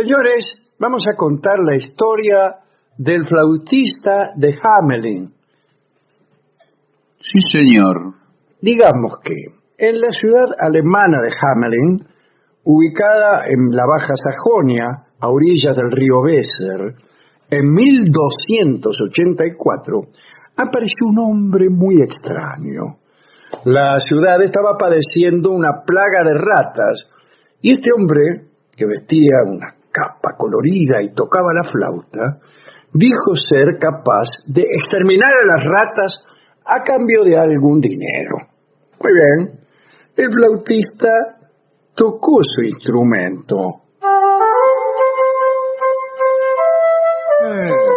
Señores, vamos a contar la historia del flautista de Hamelin. Sí, señor. Digamos que en la ciudad alemana de Hamelin, ubicada en la Baja Sajonia, a orillas del río Weser, en 1284, apareció un hombre muy extraño. La ciudad estaba padeciendo una plaga de ratas, y este hombre, que vestía una capa colorida y tocaba la flauta, dijo ser capaz de exterminar a las ratas a cambio de algún dinero. Muy bien, el flautista tocó su instrumento.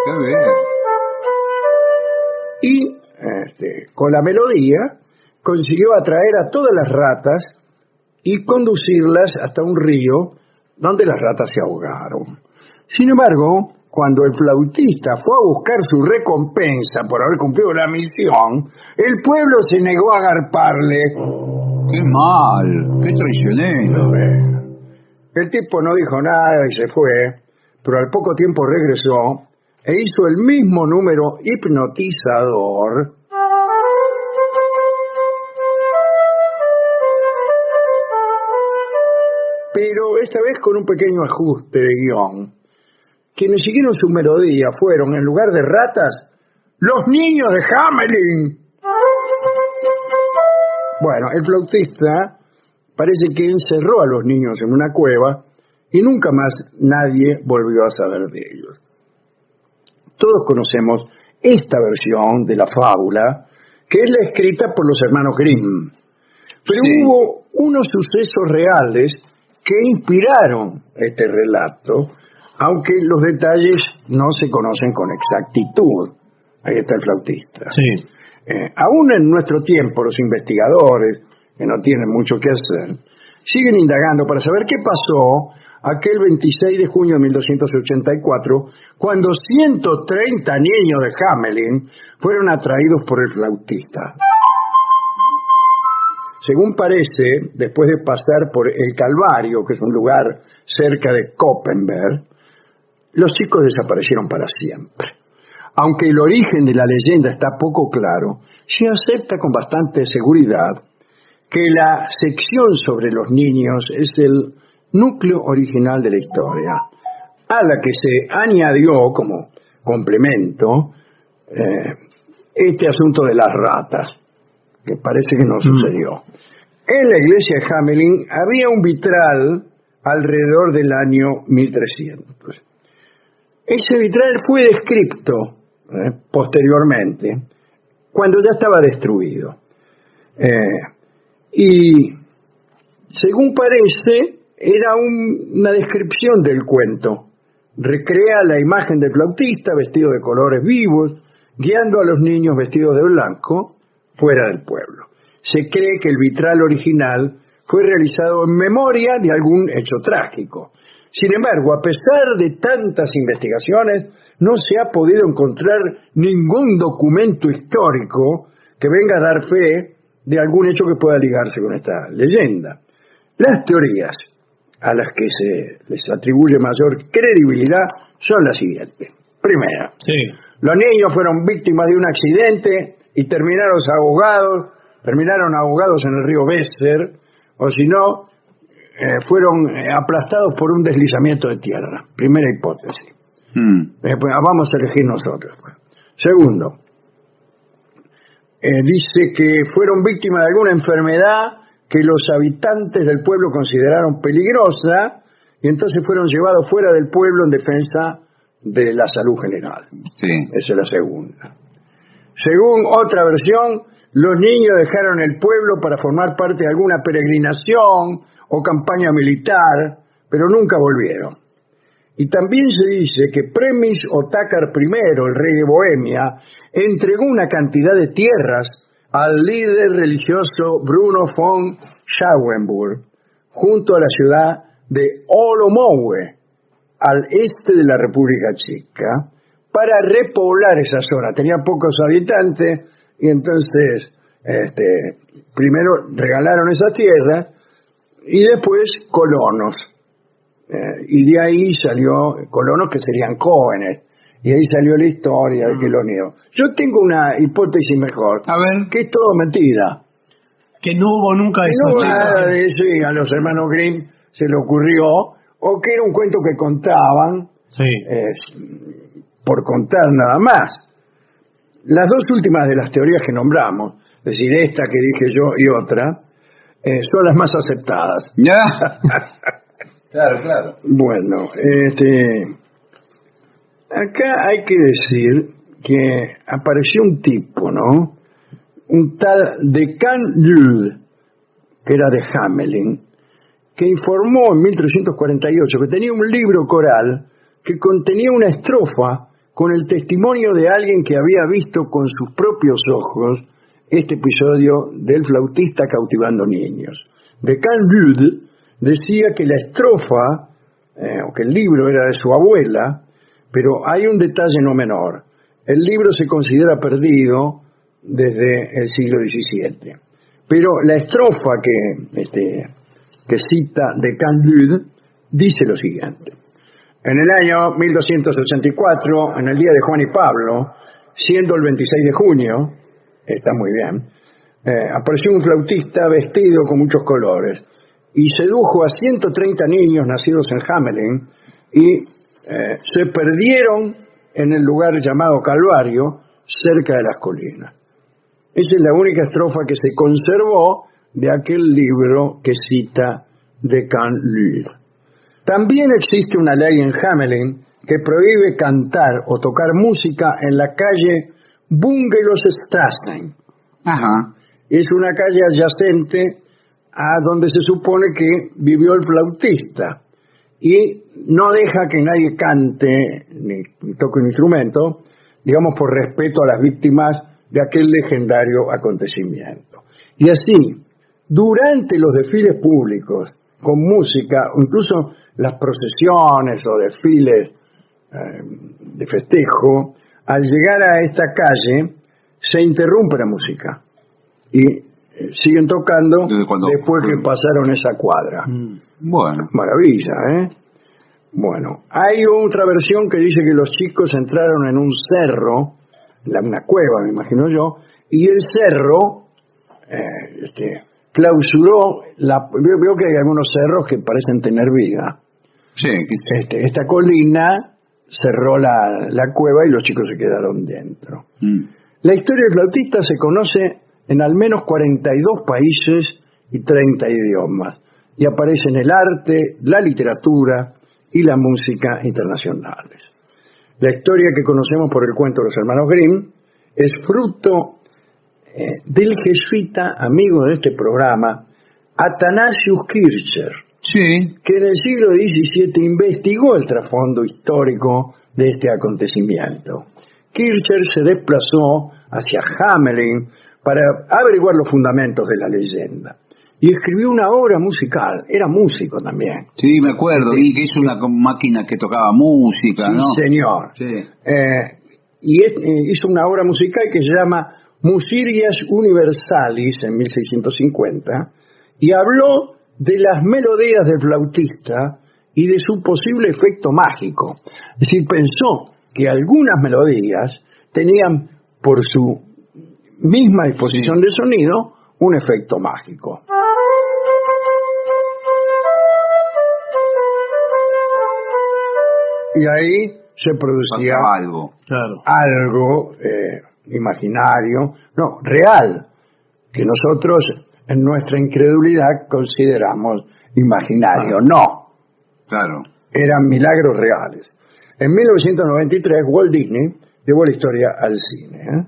Qué bien. Y con la melodía consiguió atraer a todas las ratas y conducirlas hasta un río donde las ratas se ahogaron. Sin embargo, cuando el flautista fue a buscar su recompensa por haber cumplido la misión, el pueblo se negó a agarparle. Qué mal, qué traicionero. El tipo no dijo nada y se fue, pero al poco tiempo regresó e hizo el mismo número hipnotizador. Pero esta vez con un pequeño ajuste de guión. Quienes siguieron su melodía fueron, en lugar de ratas, los niños de Hamelin. Bueno, el flautista parece que encerró a los niños en una cueva y nunca más nadie volvió a saber de ellos. Todos conocemos esta versión de la fábula, que es la escrita por los hermanos Grimm. Pero Sí. hubo unos sucesos reales que inspiraron este relato, aunque los detalles no se conocen con exactitud. Ahí está el flautista. Sí. Aún en nuestro tiempo, los investigadores, que no tienen mucho que hacer, siguen indagando para saber qué pasó aquel 26 de junio de 1284, cuando 130 niños de Hamelin fueron atraídos por el flautista. Según parece, después de pasar por el Calvario, que es un lugar cerca de Koppenberg, los chicos desaparecieron para siempre. Aunque el origen de la leyenda está poco claro, se acepta con bastante seguridad que la sección sobre los niños es el núcleo original de la historia, a la que se añadió como complemento este asunto de las ratas, que parece que no sucedió. En la iglesia de Hamelin había un vitral alrededor del año 1300. Ese vitral fue descrito posteriormente, cuando ya estaba destruido. Y según parece, era una descripción del cuento. Recrea la imagen del flautista vestido de colores vivos, guiando a los niños vestidos de blanco fuera del pueblo. Se cree que el vitral original fue realizado en memoria de algún hecho trágico. Sin embargo, a pesar de tantas investigaciones, no se ha podido encontrar ningún documento histórico que venga a dar fe de algún hecho que pueda ligarse con esta leyenda. Las teorías a las que se les atribuye mayor credibilidad son las siguientes. Primera, los niños fueron víctimas de un accidente y terminaron ahogados en el río Weser, o si no, fueron aplastados por un deslizamiento de tierra. Primera hipótesis. Vamos a elegir nosotros. Segundo, dice que fueron víctimas de alguna enfermedad que los habitantes del pueblo consideraron peligrosa y entonces fueron llevados fuera del pueblo en defensa de la salud general. Sí. Esa es la segunda. Según otra versión, los niños dejaron el pueblo para formar parte de alguna peregrinación o campaña militar, pero nunca volvieron. Y también se dice que Premis Otakar I, el rey de Bohemia, entregó una cantidad de tierras al líder religioso Bruno von Schauenburg, junto a la ciudad de Olomouc, al este de la República Checa, para repoblar esa zona. Tenía pocos habitantes y entonces primero regalaron esa tierra y después colonos. Y de ahí salió colonos que serían jóvenes. Y ahí salió la historia de que los niños. Yo tengo una hipótesis mejor. A ver. Que es todo mentira. Que no hubo nunca Que esos no hubo chicos. nada de eso y a los hermanos Grimm se le ocurrió, o que era un cuento que contaban, Sí. por contar nada más. Las dos últimas de las teorías que nombramos, es decir, esta que dije yo y otra, son las más aceptadas. Ya. Claro. Bueno, acá hay que decir que apareció un tipo, ¿no? Un tal Deccan Lud, que era de Hamelin, que informó en 1348 que tenía un libro coral que contenía una estrofa con el testimonio de alguien que había visto con sus propios ojos este episodio del flautista cautivando niños. Deccan Lud decía que la estrofa, o que el libro era de su abuela, pero hay un detalle no menor. El libro se considera perdido desde el siglo XVII. Pero la estrofa que cita Deccan Lud dice lo siguiente. En el año 1284, en el día de Juan y Pablo, siendo el 26 de junio, está muy bien, apareció un flautista vestido con muchos colores y sedujo a 130 niños nacidos en Hamelin y se perdieron en el lugar llamado Calvario, cerca de las colinas. Esa es la única estrofa que se conservó de aquel libro que cita Deccan Lud. También existe una ley en Hamelin que prohíbe cantar o tocar música en la calle Bungelosstraßen. Ajá. Es una calle adyacente a donde se supone que vivió el flautista y no deja que nadie cante ni toque un instrumento, digamos por respeto a las víctimas de aquel legendario acontecimiento. Y así, durante los desfiles públicos con música, o incluso las procesiones o desfiles de festejo, al llegar a esta calle se interrumpe la música y siguen tocando después que pasaron esa cuadra. Bueno. Maravilla, ¿eh? Bueno, hay otra versión que dice que los chicos entraron en un cerro, una cueva, me imagino yo, y el cerro clausuró, veo que hay algunos cerros que parecen tener vida. Sí. Esta colina cerró la cueva y los chicos se quedaron dentro. La historia del flautista se conoce en al menos 42 países y 30 idiomas, y aparece en el arte, la literatura y la música internacionales. La historia que conocemos por el cuento de los hermanos Grimm es fruto del jesuita amigo de este programa, Athanasius Kircher, Sí. que en el siglo XVII investigó el trasfondo histórico de este acontecimiento. Kircher se desplazó hacia Hamelin para averiguar los fundamentos de la leyenda y escribió una obra musical. Era músico también. Sí, me acuerdo, vi que hizo una máquina que tocaba música, Sí, ¿no? señor. Sí. Hizo una obra musical que se llama Musirias Universalis en 1650 y habló de las melodías del flautista y de su posible efecto mágico. Es decir, pensó que algunas melodías tenían, por su misma disposición de sonido, un efecto mágico. Y ahí se producía Pasaba algo. Claro. algo imaginario, no, real, que nosotros en nuestra incredulidad consideramos imaginario. No, Claro. eran milagros reales. En 1993 Walt Disney llevó la historia al cine.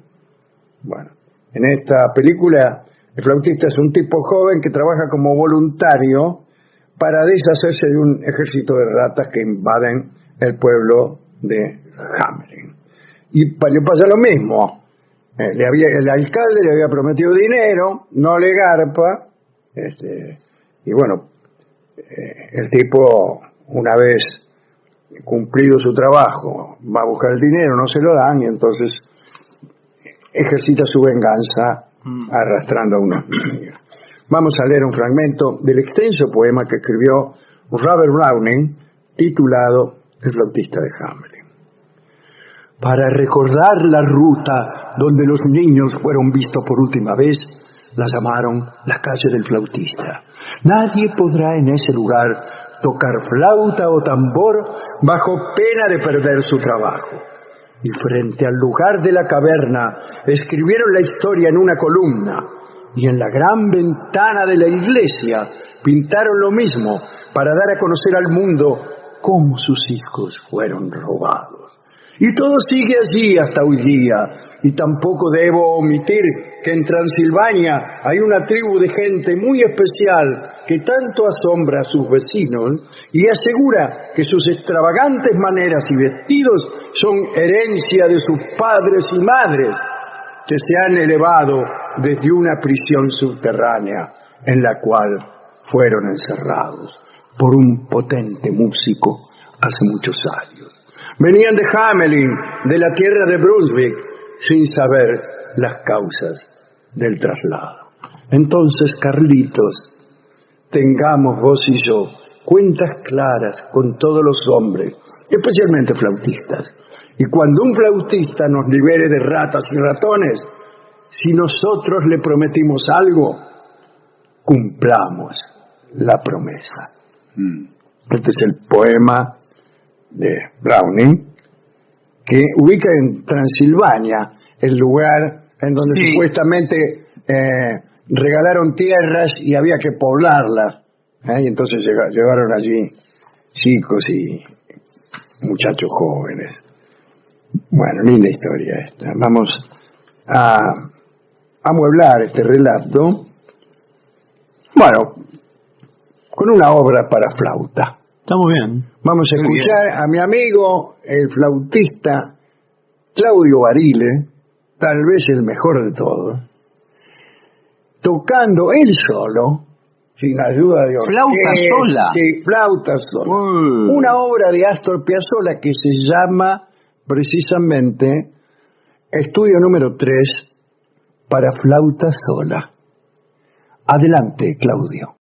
Bueno, en esta película el flautista es un tipo joven que trabaja como voluntario para deshacerse de un ejército de ratas que invaden el pueblo de Hamelin. Y le pasa lo mismo. El alcalde le había prometido dinero, no le garpa, y bueno, el tipo, una vez cumplido su trabajo, va a buscar el dinero, no se lo dan, y entonces ejercita su venganza arrastrando a unos niños. Vamos a leer un fragmento del extenso poema que escribió Robert Browning titulado El flautista de Hamelin. Para recordar la ruta donde los niños fueron vistos por última vez, la llamaron la calle del flautista. Nadie podrá en ese lugar tocar flauta o tambor bajo pena de perder su trabajo. Y frente al lugar de la caverna escribieron la historia en una columna, y en la gran ventana de la iglesia pintaron lo mismo para dar a conocer al mundo cómo sus hijos fueron robados. Y todo sigue allí hasta hoy día. Y tampoco debo omitir que en Transilvania hay una tribu de gente muy especial que tanto asombra a sus vecinos y asegura que sus extravagantes maneras y vestidos son herencia de sus padres y madres, que se han elevado desde una prisión subterránea en la cual fueron encerrados por un potente músico hace muchos años. Venían de Hamelin, de la tierra de Brunswick, sin saber las causas del traslado. Entonces, Carlitos, tengamos vos y yo cuentas claras con todos los hombres, especialmente flautistas. Y cuando un flautista nos libere de ratas y ratones, si nosotros le prometimos algo, cumplamos la promesa. Este es el poema de Browning, que ubica en Transilvania, el lugar en donde supuestamente regalaron tierras y había que poblarlas, y entonces llegaron allí chicos y muchachos jóvenes. Bueno, linda historia esta. Vamos a amueblar este relato, bueno, con una obra para flauta. Está muy bien. Vamos a escuchar a mi amigo, el flautista Claudio Barile, tal vez el mejor de todos, tocando él solo, sin ayuda de orquesta. ¿Flauta sola? Sí, flauta sola. Una obra de Astor Piazzolla que se llama precisamente Estudio número 3 para flauta sola. Adelante, Claudio.